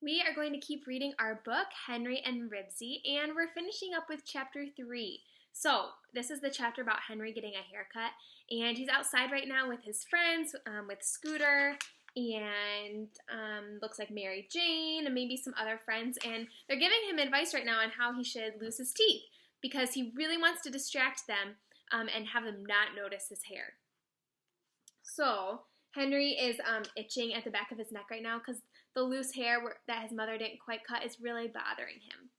We are going to keep reading our book, Henry and Ribsy, and we're finishing up with chapter 3. So, this is the chapter about Henry getting a haircut, and he's outside right now with his friends, with Scooter, and looks like Mary Jane, and maybe some other friends, and they're giving him advice right now on how he should lose his teeth, because he really wants to distract them and have them not notice his hair. So, Henry is itching at the back of his neck right now because the loose hair that his mother didn't quite cut is really bothering him.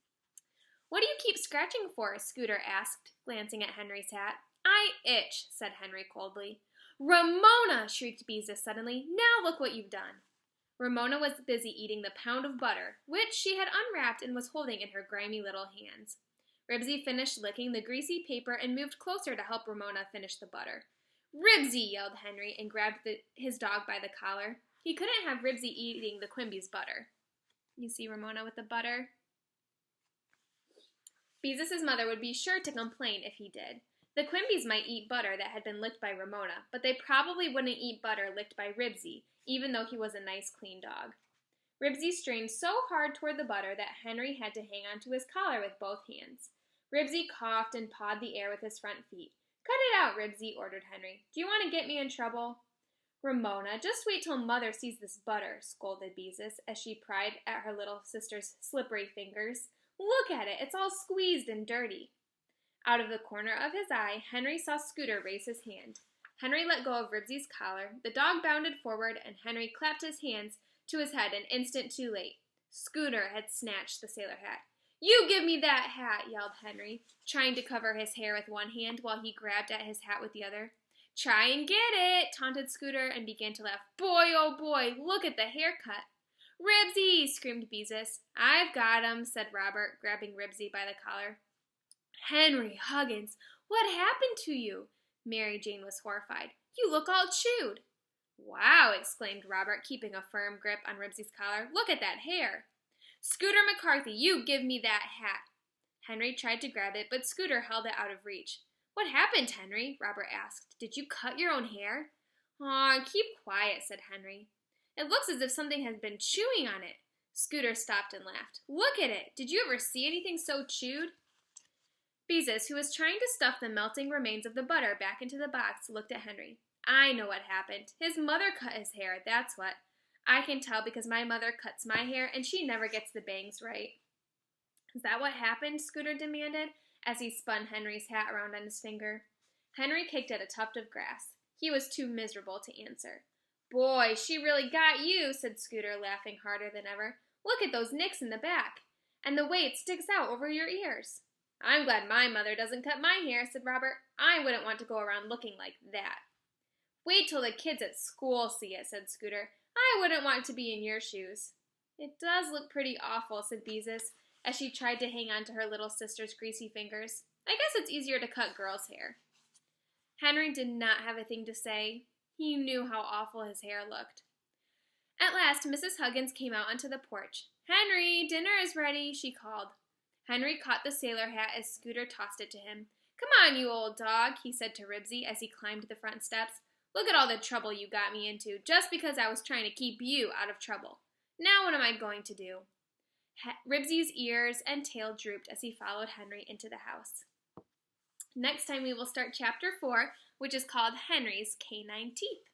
"What do you keep scratching for?" Scooter asked, glancing at Henry's hat. "I itch," said Henry coldly. "Ramona!" shrieked Beezus suddenly. "Now look what you've done." Ramona was busy eating the pound of butter, which she had unwrapped and was holding in her grimy little hands. Ribsy finished licking the greasy paper and moved closer to help Ramona finish the butter. "Ribsy!" yelled Henry and grabbed his dog by the collar. He couldn't have Ribsy eating the Quimby's butter. You see Ramona with the butter? Beezus' mother would be sure to complain if he did. The Quimbys might eat butter that had been licked by Ramona, but they probably wouldn't eat butter licked by Ribsy, even though he was a nice, clean dog. Ribsy strained so hard toward the butter that Henry had to hang onto his collar with both hands. Ribsy coughed and pawed the air with his front feet. "Cut it out, Ribsy," ordered Henry. "Do you want to get me in trouble?" "Ramona, just wait till Mother sees this butter," scolded Beezus, as she pried at her little sister's slippery fingers. "Look at it, it's all squeezed and dirty." Out of the corner of his eye, Henry saw Scooter raise his hand. Henry let go of Ribsy's collar, the dog bounded forward, and Henry clapped his hands to his head an instant too late. Scooter had snatched the sailor hat. "You give me that hat!" yelled Henry, trying to cover his hair with one hand while he grabbed at his hat with the other. "Try and get it!" taunted Scooter and began to laugh. "Boy, oh boy, look at the haircut!" "Ribsy!" screamed Beezus. "I've got him," said Robert, grabbing Ribsy by the collar. "Henry Huggins, what happened to you?" Mary Jane was horrified. "You look all chewed." "Wow!" exclaimed Robert, keeping a firm grip on Ribsy's collar. "Look at that hair!" "Scooter McCarthy, you give me that hat!" Henry tried to grab it, but Scooter held it out of reach. "What happened, Henry?" Robert asked. "Did you cut your own hair?" "Aw, keep quiet," said Henry. "It looks as if something has been chewing on it." Scooter stopped and laughed. "Look at it! Did you ever see anything so chewed?" Beezus, who was trying to stuff the melting remains of the butter back into the box, looked at Henry. "I know what happened. His mother cut his hair, that's what. I can tell because my mother cuts my hair and she never gets the bangs right." "Is that what happened?" Scooter demanded, as he spun Henry's hat around on his finger. Henry kicked at a tuft of grass. He was too miserable to answer. "Boy, she really got you," said Scooter, laughing harder than ever. "Look at those nicks in the back, and the way it sticks out over your ears." "I'm glad my mother doesn't cut my hair," said Robert. "I wouldn't want to go around looking like that." "Wait till the kids at school see it," said Scooter. "I wouldn't want to be in your shoes." "It does look pretty awful," said Beezus, as she tried to hang on to her little sister's greasy fingers. "I guess it's easier to cut girls' hair." Henry did not have a thing to say. He knew how awful his hair looked. At last, Mrs. Huggins came out onto the porch. "Henry, dinner is ready," she called. Henry caught the sailor hat as Scooter tossed it to him. "Come on, you old dog," he said to Ribsy as he climbed the front steps. "Look at all the trouble you got me into, just because I was trying to keep you out of trouble. Now what am I going to do?" Ribsy's ears and tail drooped as he followed Henry into the house. Next time we will start chapter 4, which is called Henry's Canine Teeth.